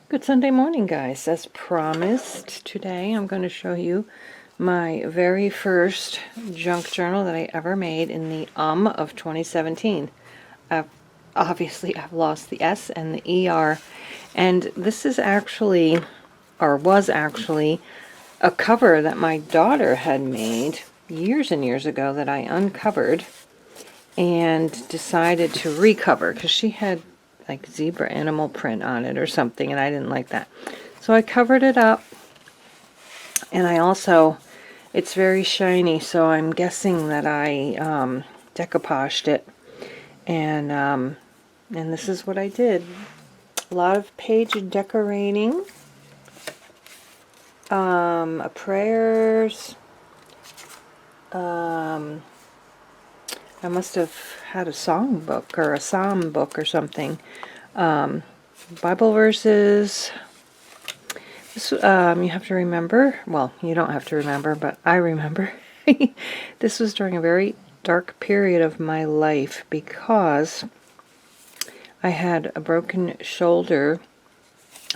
Good Sunday morning, guys. As promised, today I'm going to show you my very first junk journal that I ever made in the of 2017. Obviously, I've lost the S and the ER, and this is actually, or was actually, a cover that my daughter had made years and years ago that I uncovered and decided to recover because she had like zebra animal print on it or something, and I didn't like that. So I covered it up, and I also, it's very shiny, so I'm guessing that I decoupaged it, and this is what I did. A lot of page decorating, prayers. I must have had a song book or a psalm book or something. Bible verses. This, you have to remember, well, you don't have to remember, but I remember. This was during a very dark period of my life because I had a broken shoulder.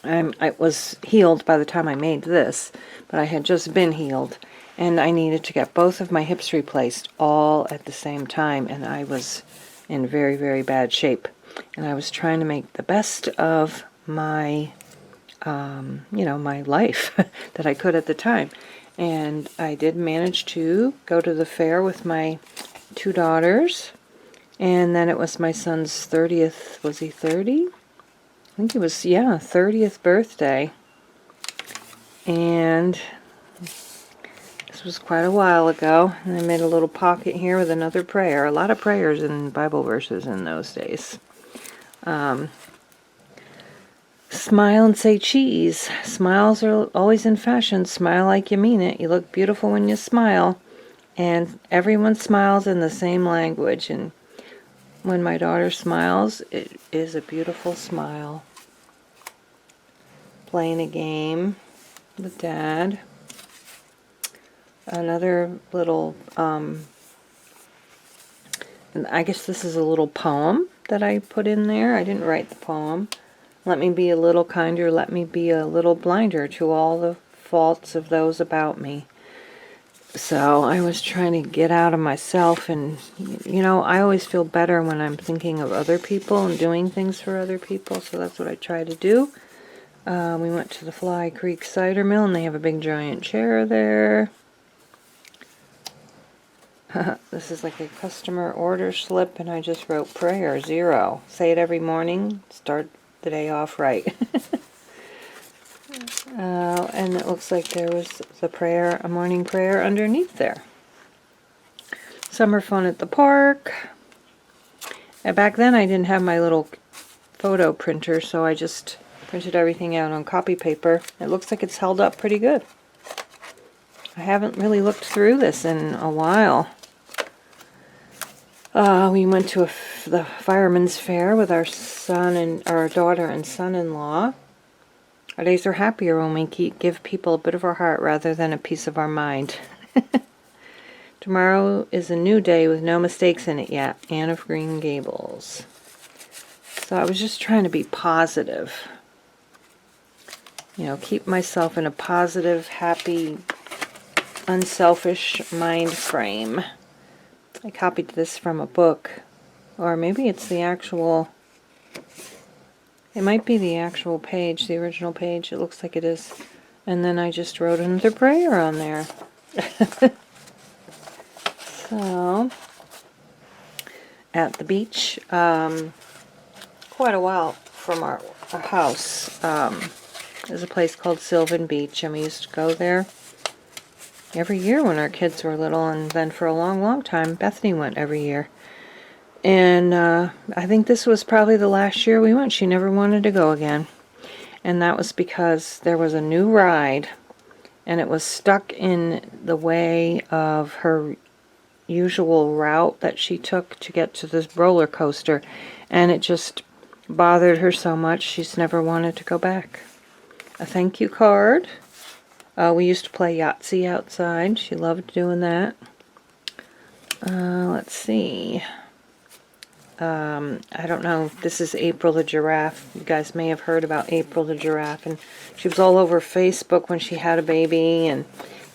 I was healed by the time I made this, but I had just been healed, and I needed to get both of my hips replaced all at the same time, and I was in very, very bad shape. And I was trying to make the best of my, my life that I could at the time. And I did manage to go to the fair with my two daughters, and then it was my son's 30th, was he 30? I think it was, yeah, 30th birthday. And this was quite a while ago. And I made a little pocket here with another prayer. A lot of prayers and Bible verses in those days. Smile and say cheese. Smiles are always in fashion. Smile like you mean it. You look beautiful when you smile. And everyone smiles in the same language. And when my daughter smiles, it is a beautiful smile. Playing a game with Dad. Another little, and I guess this is a little poem that I put in there. I didn't write the poem. Let me be a little kinder, let me be a little blinder to all the faults of those about me. So I was trying to get out of myself, and I always feel better when I'm thinking of other people and doing things for other people, so that's what I try to do. We went to the Fly Creek Cider Mill, and they have a big giant chair there. This is like a customer order slip, and I just wrote prayer 0. Say it every morning, start the day off right. And it looks like there was the prayer, a morning prayer underneath there. Summer fun at the park. And back then I didn't have my little photo printer, so I just printed everything out on copy paper. It looks like it's held up pretty good. I haven't really looked through this in a while. We went to the fireman's fair with our son and our daughter and son-in-law. Our days are happier when we give people a bit of our heart rather than a piece of our mind. Tomorrow is a new day with no mistakes in it yet. Anne of Green Gables. So I was just trying to be positive. Keep myself in a positive, happy, unselfish mind frame. I copied this from a book, or maybe it's the actual, it might be the actual page, the original page. It looks like it is. And then I just wrote another prayer on there. So, at the beach, quite a while from our house, there's a place called Sylvan Beach, and we used to go there every year when our kids were little, and then for a long, long time, Bethany went every year. And I think this was probably the last year we went. She never wanted to go again. And that was because there was a new ride, and it was stuck in the way of her usual route that she took to get to this roller coaster. And it just bothered her so much, she's never wanted to go back. A thank you card. We used to play Yahtzee outside. She loved doing that. Let's see. I don't know, this is April the giraffe. You guys may have heard about April the giraffe, and she was all over Facebook when she had a baby, and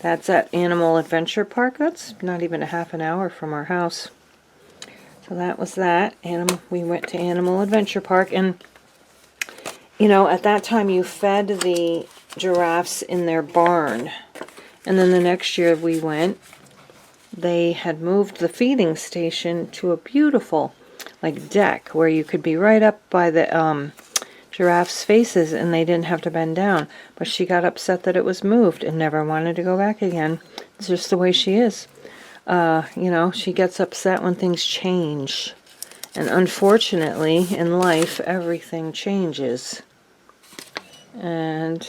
that's at Animal Adventure Park. That's not even a half an hour from our house. So that was that. We went to Animal Adventure Park, and you know, at that time you fed the giraffes in their barn. And then the next year we went, they had moved the feeding station to a beautiful like deck where you could be right up by the giraffes' faces and they didn't have to bend down. But she got upset that it was moved and never wanted to go back again. It's just the way she is. You know, she gets upset when things change. And unfortunately, in life, everything changes. And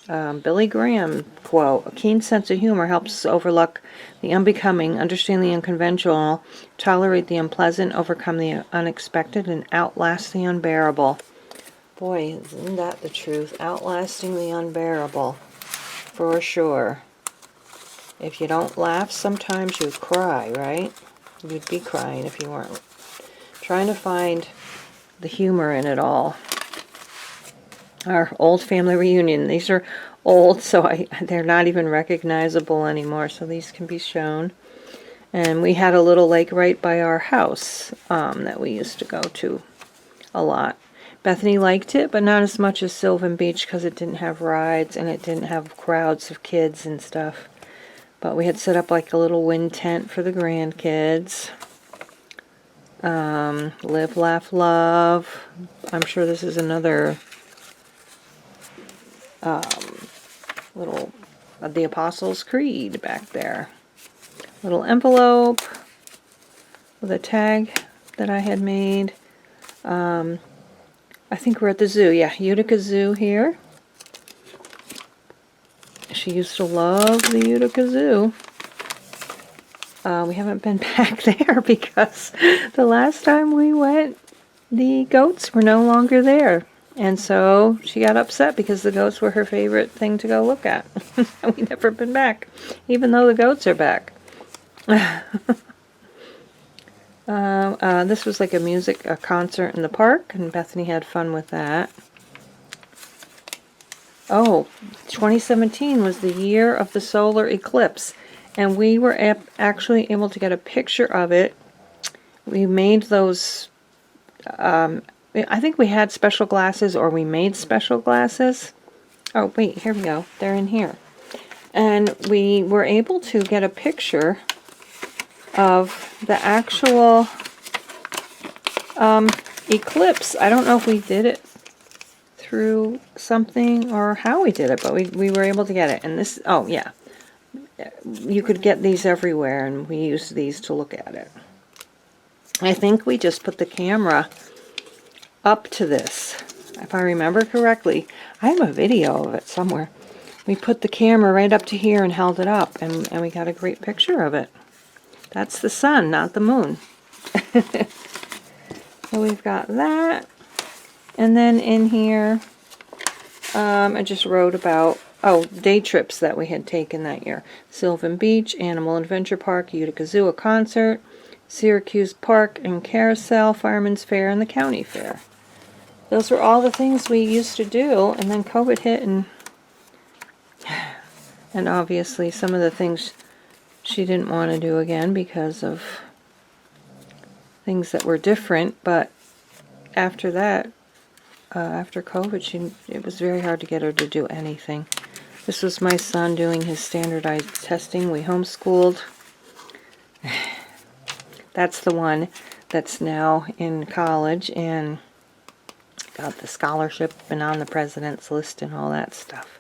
Billy Graham quote, "A keen sense of humor helps us overlook the unbecoming, understand the unconventional, tolerate the unpleasant, overcome the unexpected, and outlast the unbearable." Boy, isn't that the truth? Outlasting the unbearable. For sure. If you don't laugh, sometimes you cry, right? You'd be crying if you weren't trying to find the humor in it all. Our old family reunion. These are old, so they're not even recognizable anymore, so these can be shown. And we had a little lake right by our house that we used to go to a lot. Bethany liked it, but not as much as Sylvan Beach because it didn't have rides and it didn't have crowds of kids and stuff. But we had set up like a little wind tent for the grandkids. Live, laugh, love. I'm sure this is another little the Apostles' Creed back there. Little envelope with a tag that I had made. I think we're at the zoo. Yeah, Utica Zoo here. She used to love the Utica Zoo. We haven't been back there because the last time we went, the goats were no longer there. And so she got upset because the goats were her favorite thing to go look at. We've never been back, even though the goats are back. This was like a concert in the park, and Bethany had fun with that. Oh, 2017 was the year of the solar eclipse, and we were actually able to get a picture of it. We made those, I think we had special glasses, or we made special glasses. Oh, wait, here we go. They're in here. And we were able to get a picture of the actual eclipse. I don't know if we did it through something or how we did it, but we were able to get it. And this, oh yeah, you could get these everywhere, and we used these to look at it. I think we just put the camera up to this, if I remember correctly. I have a video of it somewhere. We put the camera right up to here and held it up, and we got a great picture of it. That's the sun, not the moon. So we've got that. And then in here, I just wrote about, day trips that we had taken that year. Sylvan Beach, Animal Adventure Park, Utica Zoo, a concert, Syracuse Park and Carousel, Fireman's Fair, and the County Fair. Those were all the things we used to do, and then COVID hit, and obviously some of the things she didn't want to do again because of things that were different. But after that, after COVID, it was very hard to get her to do anything. This was my son doing his standardized testing. We homeschooled. That's the one that's now in college and got the scholarship and on the president's list and all that stuff.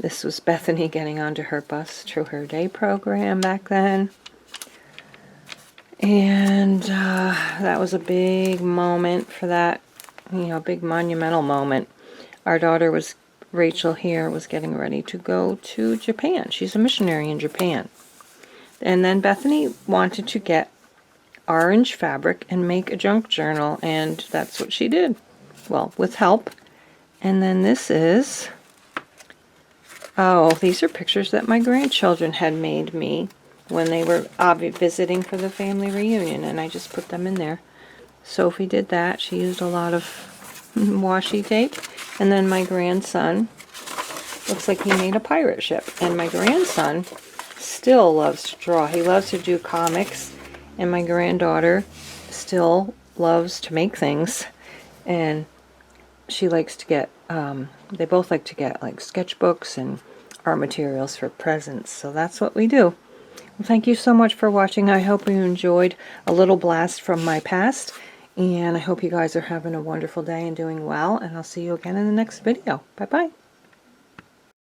This was Bethany getting onto her bus to her day program back then. And that was a big moment for that, big monumental moment. Our daughter Rachel here, was getting ready to go to Japan. She's a missionary in Japan. And then Bethany wanted to get orange fabric and make a junk journal, and that's what she did. Well, with help. And then this is, these are pictures that my grandchildren had made me when they were visiting for the family reunion, and I just put them in there. Sophie did that. She used a lot of washi tape. And then my grandson, looks like he made a pirate ship. And my grandson still loves to draw. He loves to do comics. And my granddaughter still loves to make things. And she likes to get, they both like to get like sketchbooks and art materials for presents. So that's what we do. Well, thank you so much for watching. I hope you enjoyed a little blast from my past. And I hope you guys are having a wonderful day and doing well. And I'll see you again in the next video. Bye-bye.